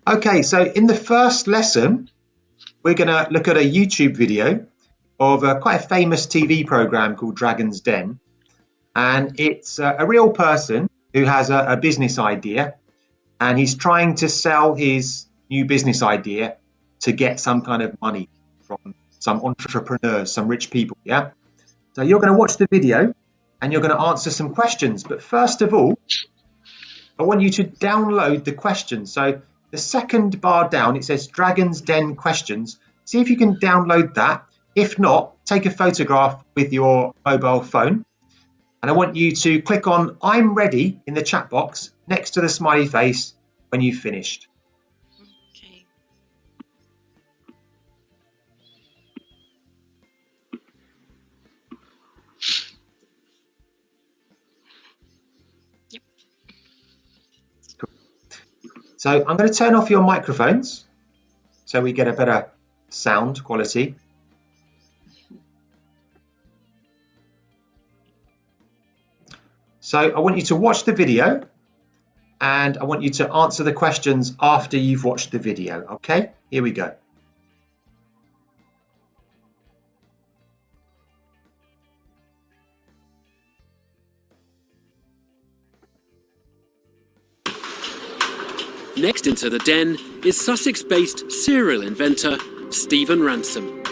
Okay, so in the first lesson, we're going to look at a YouTube video of quite a famous TV program called Dragon's Den. And it's a real person who has a business idea, and he's trying to sell his new business idea to get some kind of money from some entrepreneurs, some rich people, yeah? So you're going to watch the video and you're going to answer some questions. But first of all, I want you to download the questions. So the second bar down, it says Dragon's Den questions. See if you can download that. If not, take a photograph with your mobile phone. And I want you to click on I'm ready in the chat box next to the smiley face when you've finished. Okay. Yep. Cool. So I'm going to turn off your microphones so we get a better sound quality. So I want you to watch the video and I want you to answer the questions after you've watched the video. Okay, here we go. Next into the den is Sussex-based serial inventor Stephen Ransom.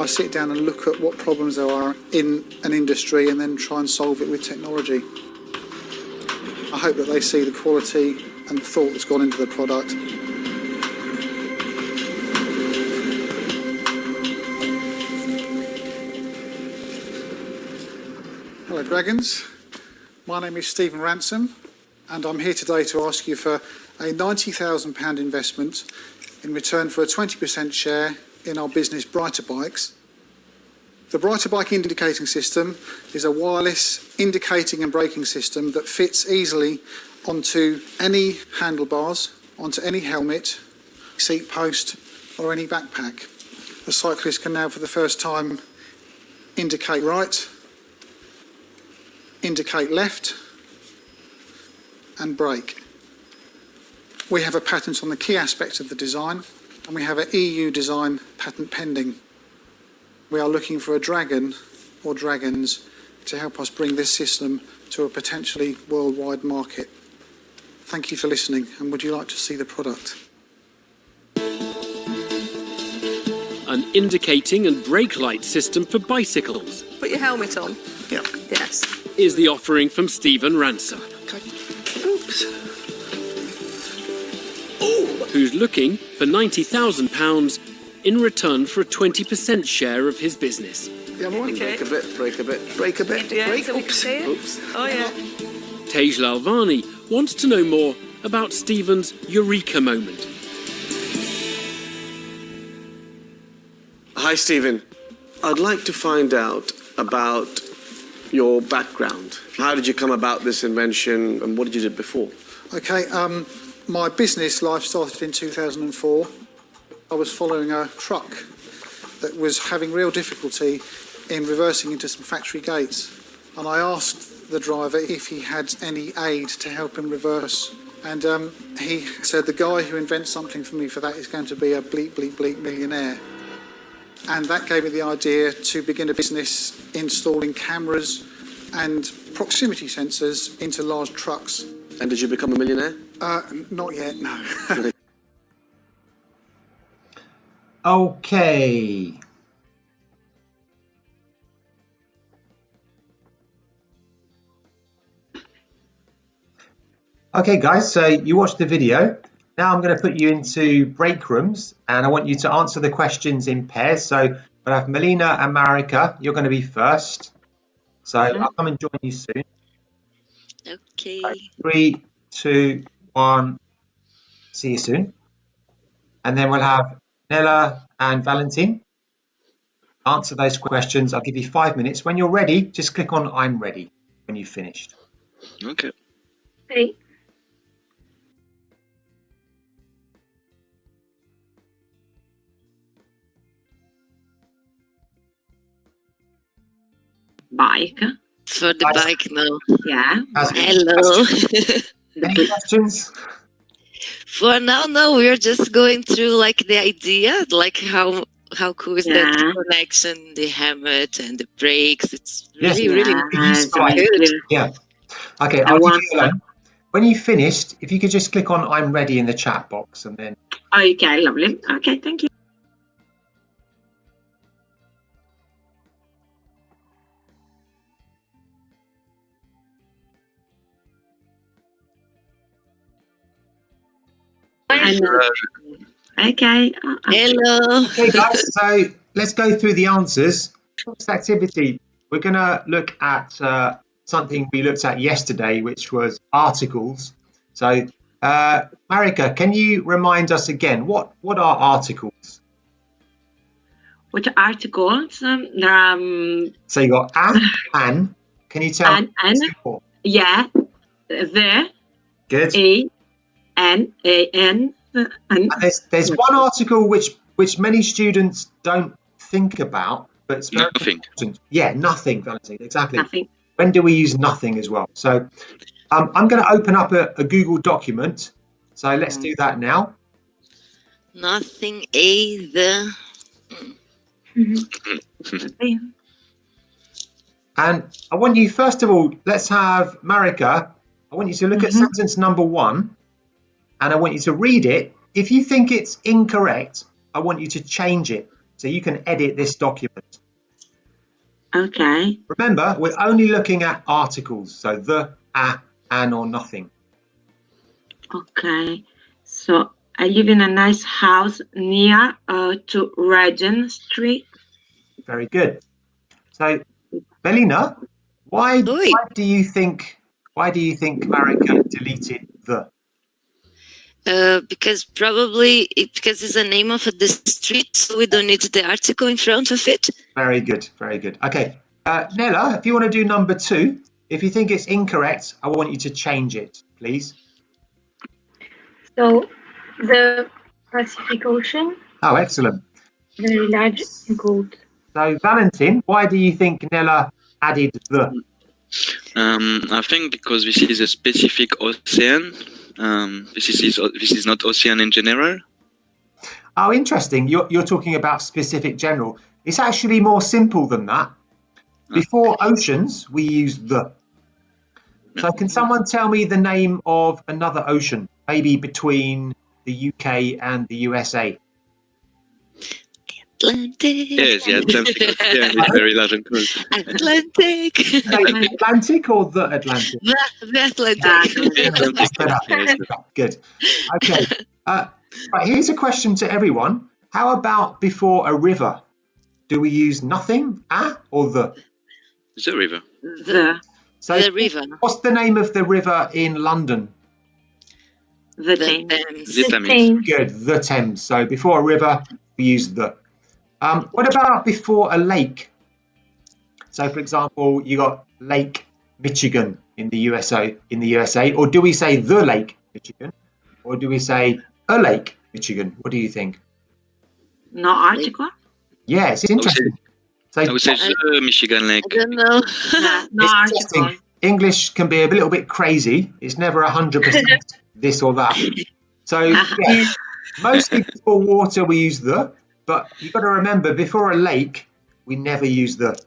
I sit down and look at what problems there are in an industry and then try and solve it with technology. I hope that they see the quality and the thought that's gone into the product. Hello Dragons, my name is Stephen Ransom and I'm here today to ask you for a £90,000 investment in return for a 20% share in our business Brighter Bikes. The Brighter Bike indicating system is a wireless indicating and braking system that fits easily onto any handlebars, onto any helmet, seat post or any backpack. The cyclist can now for the first time indicate right, indicate left and brake. We have a patent on the key aspects of the design and we have an EU design patent pending. We are looking for a dragon or dragons to help us bring this system to a potentially worldwide market. Thank you for listening, and would you like to see the product? An indicating and brake light system for bicycles Put your helmet on. Yeah. Yes. is the offering from Stephen Ransom, Okay. Oops. who's looking for £90,000 in return for a 20% share of his business. The other one. Okay. Break a bit, break a bit. Break a bit. Yeah, Break. so we can Oops. see it. Oops. Oh yeah. Tej Lalvani wants to know more about Stephen's eureka moment. Hi, Stephen. I'd like to find out about your background. How did you come about this invention and what did you do before? Okay. My business life started in 2004. I was following a truck that was having real difficulty in reversing into some factory gates. And I asked the driver if he had any aid to help him reverse. And he said, the guy who invents something for me for that is going to be a bleep, bleep, bleep millionaire. And that gave me the idea to begin a business installing cameras and proximity sensors into large trucks. And did you become a millionaire? Not yet, no. Okay. Okay, guys, so you watched the video. Now I'm going to put you into Breakrooms and I want you to answer the questions in pairs. So we'll have Melina and Marika. You're going to be first. So I'll come and join you soon. Okay. 3, 2, 1. See you soon. And then we'll have Nella and Valentin. Answer those questions. I'll give you 5 minutes. When you're ready, just click on I'm ready when you've finished. Okay. Hey. Bike. For the bike now. Yeah. Ask Hello. Any questions? For now, no, we're just going through like the idea, like how cool is that connection, the hamlet and the breaks. It's Yes, really useful. good. Yeah. Okay, I'll leave you alone. When you've finished, if you could just click on I'm ready in the chat box and then. Okay, lovely. Okay, thank you. Okay. Hello. Okay, guys, so let's go through the answers. Next activity, we're going to look at something we looked at yesterday, which was articles. So, Marika, can you remind us again, what are articles? Which articles? So you got an. Can you tell me? Yeah, the. Good. An. And there's one article which many students don't think about, but it's very important. Yeah, nothing, Valentine, exactly. Nothing. When do we use nothing as well? So I'm going to open up a Google document. So let's do that now. Nothing either. And I want you, first of all, let's have Marika. I want you to look at sentence number 1, and I want you to read it. If you think it's incorrect, I want you to change it so you can edit this document. Okay. Remember, we're only looking at articles, so the, an, or nothing. Okay. So I live in a nice house near to Regent Street. Very good. So, Melina, why do you think Marika deleted the? Because because it's the name of the street, so we don't need the article in front of it. Very good, very good. Okay, Nella, if you want to do number 2, if you think it's incorrect, I want you to change it, please. So, the Pacific Ocean. Oh, excellent. Very large and cold. So, Valentin, why do you think Nella added the? I think because this is a specific ocean. This is not ocean in general. Oh, interesting. You're talking about specific general. It's actually more simple than that. Before oceans, we use the. So can someone tell me the name of another ocean, maybe between the UK and the USA? Atlantic. Yes, the Atlantic Ocean is very large and cold. Atlantic. Atlantic or the Atlantic? The Atlantic. Good. Okay. Right, here's a question to everyone. How about before a river? Do we use nothing, or the? The river. So the river. What's the name of the river in London? The Thames. The Thames. Good, the Thames. So before a river, we use the. What about before a lake? So, for example, you got Lake Michigan in the USA, or do we say the Lake Michigan, or do we say a Lake Michigan? What do you think? No article? Yes, it's interesting. I would say the Michigan Lake. I don't know. No article. English can be a little bit crazy. It's never 100% this or that. So, yeah, mostly before water we use the, but you've got to remember, before a lake, we never use the.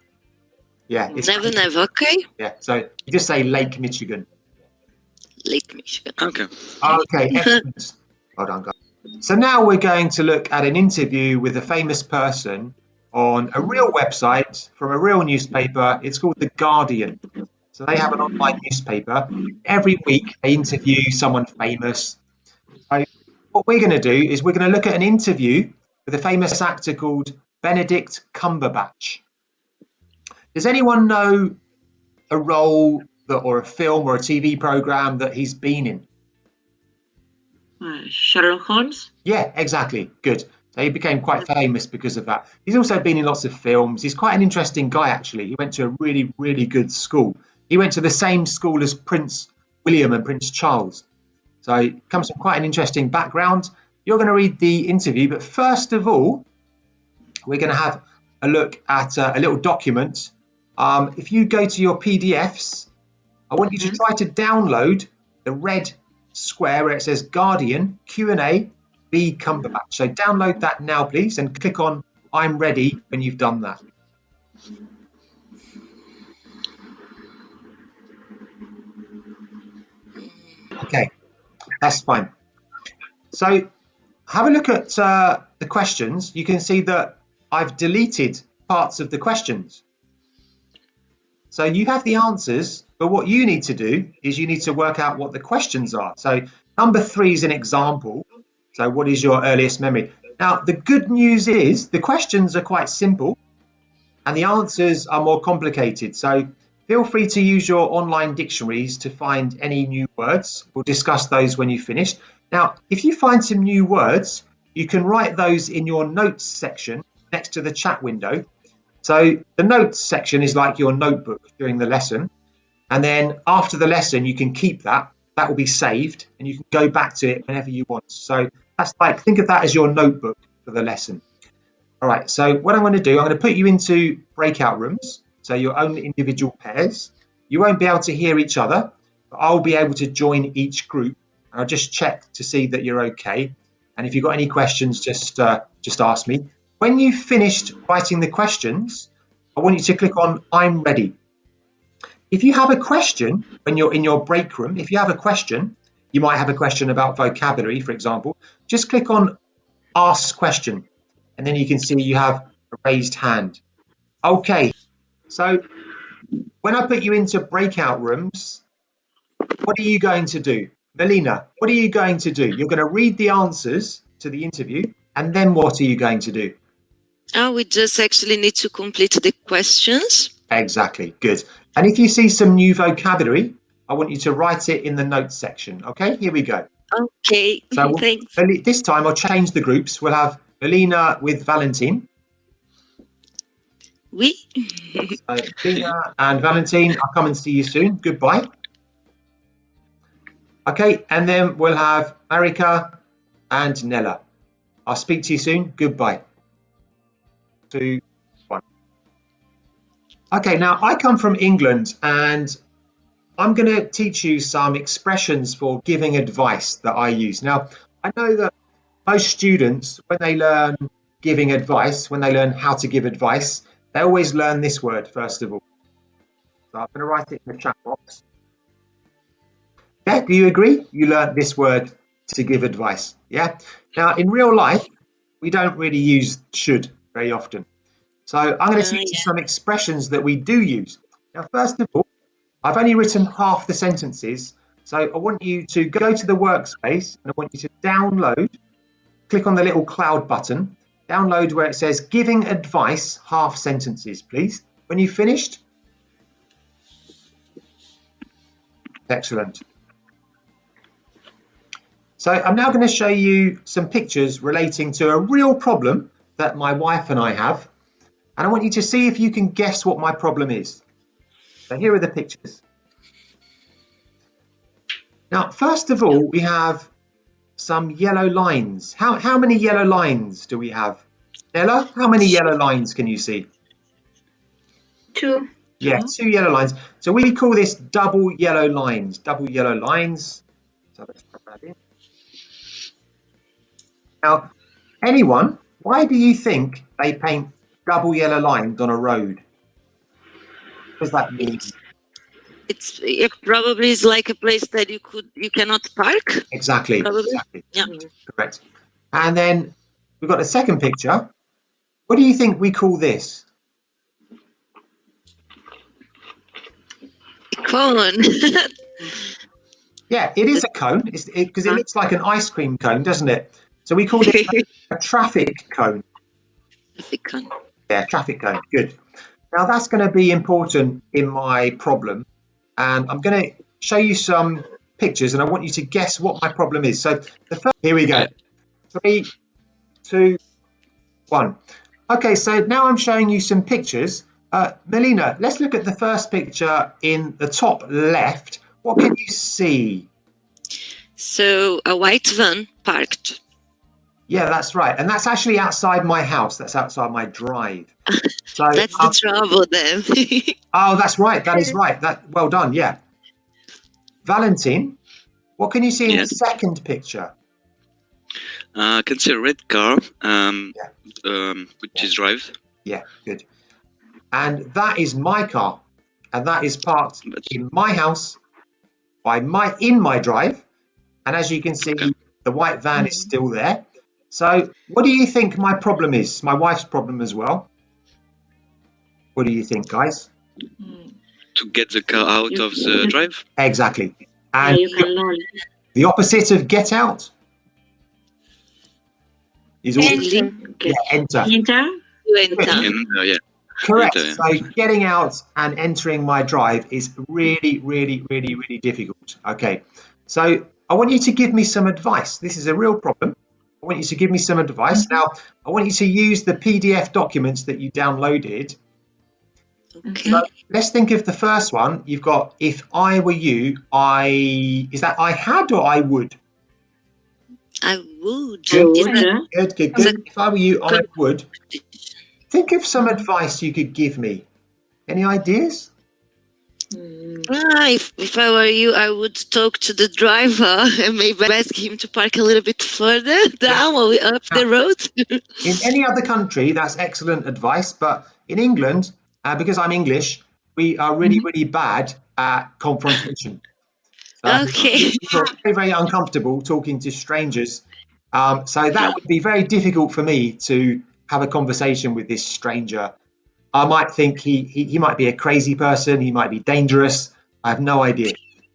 Yeah. Never, okay? Yeah, so you just say Lake Michigan. Lake Michigan. Okay. Okay, excellent. Well done, guys. So now we're going to look at an interview with a famous person on a real website from a real newspaper. It's called The Guardian. So they have an online newspaper. Every week they interview someone famous. So what we're going to do is we're going to look at an interview with a famous actor called Benedict Cumberbatch. Does anyone know a role or a film or a TV program that he's been in? Sherlock Holmes? Yeah, exactly. Good. So he became quite famous because of that. He's also been in lots of films. He's quite an interesting guy, actually. He went to a really, really good school. He went to the same school as Prince William and Prince Charles. So he comes from quite an interesting background. You're going to read the interview, but first of all, we're going to have a look at a little document. If you go to your PDFs, I want you to try to download the red square where it says Guardian Q&A B Cumberbatch. So download that now, please, and click on I'm ready when you've done that. Okay, that's fine. So have a look at the questions. You can see that I've deleted parts of the questions. So you have the answers, but what you need to do is you need to work out what the questions are. So number 3 is an example. So what is your earliest memory? Now, the good news is the questions are quite simple and the answers are more complicated. So feel free to use your online dictionaries to find any new words. We'll discuss those when you finish. Now, if you find some new words, you can write those in your notes section next to the chat window. So the notes section is like your notebook during the lesson. And then after the lesson, you can keep that. That will be saved and you can go back to it whenever you want. So that's like, think of that as your notebook for the lesson. All right, so what I'm going to do, I'm going to put you into breakout rooms. So your own individual pairs. You won't be able to hear each other, but I'll be able to join each group. And I'll just check to see that you're okay. And if you've got any questions, just ask me. When you've finished writing the questions, I want you to click on I'm ready. If you have a question when you're in your break room, if you have a question, you might have a question about vocabulary, for example, just click on ask question. And then you can see you have a raised hand. Okay, so when I put you into breakout rooms, what are you going to do? Melina, what are you going to do? You're going to read the answers to the interview, and then what are you going to do? Oh, we just actually need to complete the questions. Exactly, good. And if you see some new vocabulary, I want you to write it in the notes section. Okay, here we go. Okay, so thanks. This time I'll change the groups. We'll have Melina with Valentine. Oui. So Melina and Valentine, I'll come and see you soon. Goodbye. Okay, and then we'll have Marika and Nella. I'll speak to you soon. Goodbye. 2, 1. Okay, now I come from England and I'm going to teach you some expressions for giving advice that I use. Now, I know that most students, when they learn giving advice, when they learn how to give advice, they always learn this word first of all. So I'm going to write it in the chat box. Yeah, do you agree? You learned this word to give advice. Yeah. Now, in real life, we don't really use should very often. So I'm going to teach you some expressions that we do use. Now, first of all, I've only written half the sentences. So I want you to go to the workspace and I want you to download, click on the little cloud button, download where it says giving advice, half sentences, please. When you've finished. Excellent. So I'm now going to show you some pictures relating to a real problem that my wife and I have. And I want you to see if you can guess what my problem is. So here are the pictures. Now, first of all, we have some yellow lines. How many yellow lines do we have? Nella, how many yellow lines can you see? 2. Yeah, 2 yellow lines. So we call this double yellow lines. Double yellow lines. So let's put that in. Now, anyone, why do you think they paint double yellow lines on a road? What does that mean? It probably is like a place that you cannot park. Exactly. Probably. Exactly. Yeah. Correct. And then we've got a second picture. What do you think we call this? A cone. Yeah, it is a cone because it looks like an ice cream cone, doesn't it? So we call it a traffic cone. Traffic cone. Yeah, traffic cone. Good. Now that's going to be important in my problem. And I'm going to show you some pictures and I want you to guess what my problem is. So the first, here we go. 3, 2, 1. Okay, so now I'm showing you some pictures. Melina, let's look at the first picture in the top left. What can you see? So a white van parked. Yeah, that's right. And that's actually outside my house. That's outside my drive. So that's the trouble then. Oh, that's right. That is right. Well done. Yeah. Valentine, What can you see in Yeah. the second picture? I can see a red car, which is drive. Yeah, good. And that is my car, and that is parked But in my house, in my drive. And as you can see, Okay. the white van is still there. So what do you think my problem is? My wife's problem as well. What do you think, guys? to get the car out of the drive. Exactly. Yeah, And you can learn. the opposite of get out is also Enter. enter. Enter. You enter. Yeah. Correct. Enter, So getting out and entering my drive is really, really, really, really difficult. Okay. So I want you to give me some advice. This is a real problem. I want you to give me some advice. Now, I want you to use the PDF documents that you downloaded. Okay. So let's think of the first one. You've got, if I were you, is that I had or I would? I would. Good. Is that Good. If I were you, I would. good? Think of some advice you could give me. Any ideas? If I were you, I would talk to the driver and maybe ask him to park a little bit further down or up the road. In any other country, that's excellent advice. But in England, because I'm English, we are really, really bad at confrontation. Okay. People are very, very uncomfortable talking to strangers. So that would be very difficult for me to have a conversation with this stranger. I might think he might be a crazy person. He might be dangerous. I have no idea.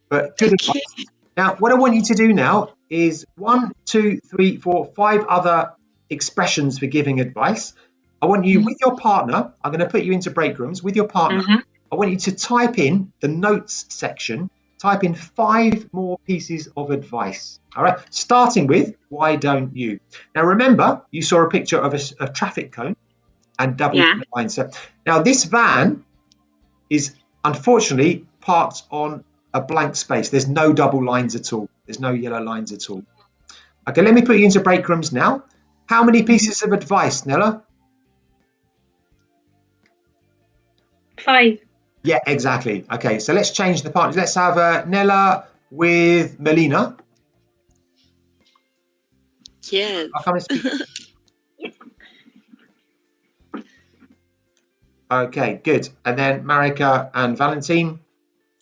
But good advice. Now, what I want you to do now is 1, 2, 3, 4, 5 other expressions for giving advice. I want you with your partner. I'm going to put you into Breakrooms with your partner. I want you to type in the notes section. Type in 5 more pieces of advice. All right. Starting with, why don't you? Now, remember, you saw a picture of a traffic cone and double lines. So now this van is unfortunately parked on a blank space. There's no double lines at all. There's no yellow lines at all. Okay, let me put you into Breakrooms now. How many pieces of advice, Nella? 5. Yeah, exactly. Okay, so let's change the partners. Let's have Nella with Melina. Yes. I'll come and speak. Okay, good. And then Marika and Valentine,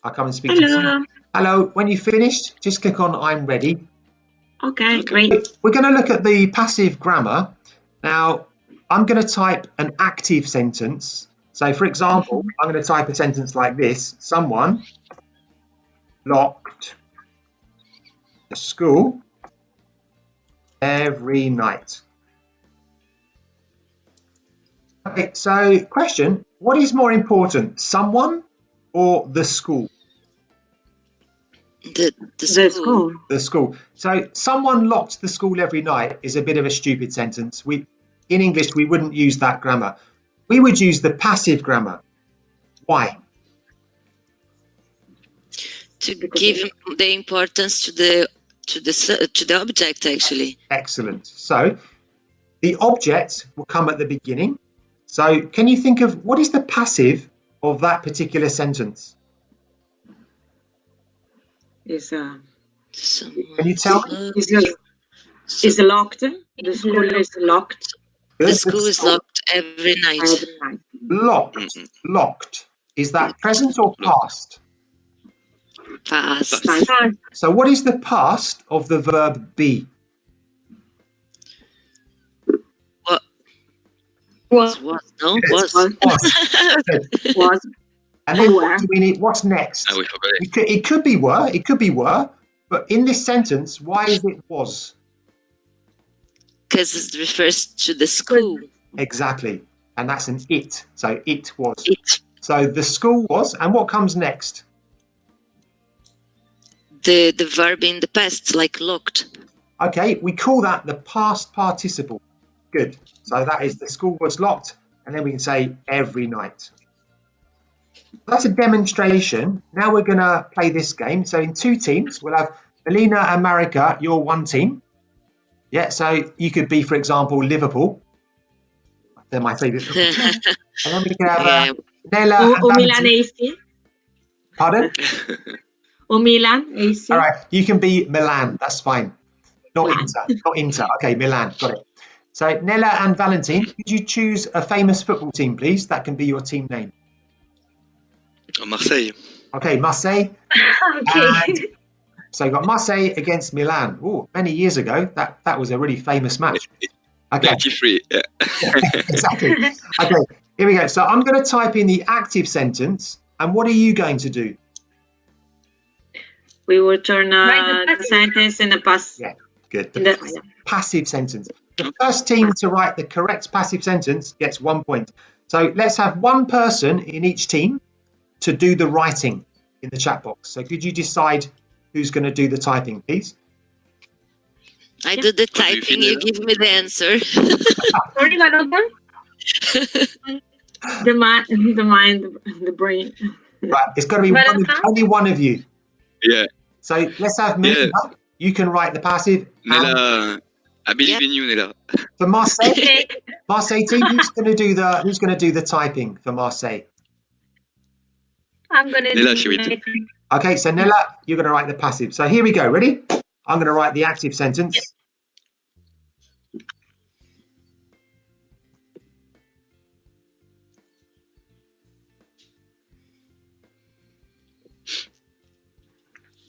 I'll come and speak to you. Hello. When you finished, just click on I'm ready. Okay, great. We're going to look at the passive grammar. Now, I'm going to type an active sentence. So, for example, I'm going to type a sentence like this. Someone locked the school every night. Okay, so question, what is more important, someone or the school? The school. The school. So someone locked the school every night is a bit of a stupid sentence. In English, we wouldn't use that grammar. We would use the passive grammar. Why? To give the importance to the object, actually. Excellent. So the object will come at the beginning. So can you think of what is the passive of that particular sentence? Someone Can you tell me? Is locked. The school is locked. The school is locked every night. Locked. Is that present or past? Past. So what is the past of the verb be? Was. And then what do we need? What's next? We forgot it. It could be were, but in this sentence, why is it was? Because it refers to the school. Exactly. And that's an it. So it was. It. So the school was, and what comes next? The verb in the past, like locked. Okay, we call that the past participle. Good. So that is the school was locked, and then we can say every night. That's a demonstration. Now we're going to play this game. So in 2 teams, we'll have Melina and Marika, you're one team. Yeah, so you could be, for example, Liverpool. They're my favourite. And then we can have Nella and Valentine. Milanese. Pardon? Or Milan, AC. All right, you can be Milan. That's fine. Not Milan. Inter. Not Inter. Okay, Milan. Got it. So Nella and Valentin, could you choose a famous football team, please? That can be your team name. Marseille. Okay, Marseille. Okay. And so you got Marseille against Milan. Oh, many years ago. That was a really famous match. Okay. 93. Yeah. Exactly. Okay, here we go. So I'm going to type in the active sentence, and what are you going to do? We will turn Write the the sentence in the past. Yeah, good. In The the- passive sentence. The first team to write the correct passive sentence gets 1 point. So let's have one person in each team to do the writing in the chat box. So could you decide who's going to do the typing, please? I do the do you typing, feel, you give me the answer. Sorry, Valentine? The mind, the brain. Right, it's got to be only one of you. Yeah. So let's have Melinda. Yeah. You can write the passive. And Nella, I believe in you, Nella. for Marseille, Okay. Marseille team, who's going to do the typing for Marseille? I'm gonna Nella, do she will do. it. Okay, so Nella, you're going to write the passive. So here we go. Ready? I'm going to write the active sentence.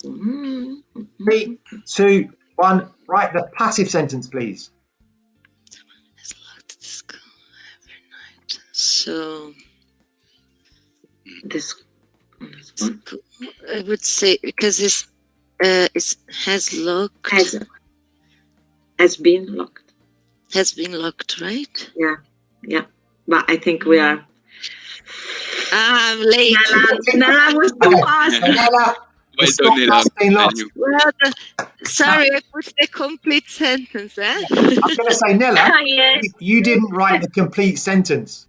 Mm. 3, 2, 1. Write the passive sentence, please. Has locked the school every night. So This. school, I would say because it has locked Has been locked. has been locked, right? Yeah. But I think we are. I'm late. Nella was too Okay, fast. so Nella, the Well school done, Nella. has been locked. Well, sorry, I put the complete sentence. Eh? I'm going to say, Nella, Yes. you didn't write the complete sentence.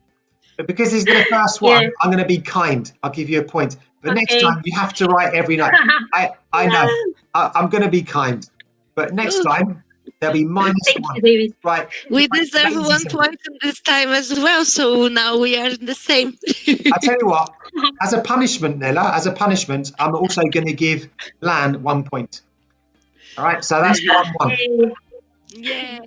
But because this is the first one, Yes. I'm going to be kind. I'll give you a point. But next Okay. time, you have to write every night. I know. I'm going to be kind. But next time, there'll be -1. Thank you, David. Right. We Right, deserve lazy 1 sentence. point this time as well, so now we are the same. I tell you what, as a punishment, Nella, as a punishment, I'm also going to give Lan 1 point. All right, so that's 1-1. Okay. Yeah.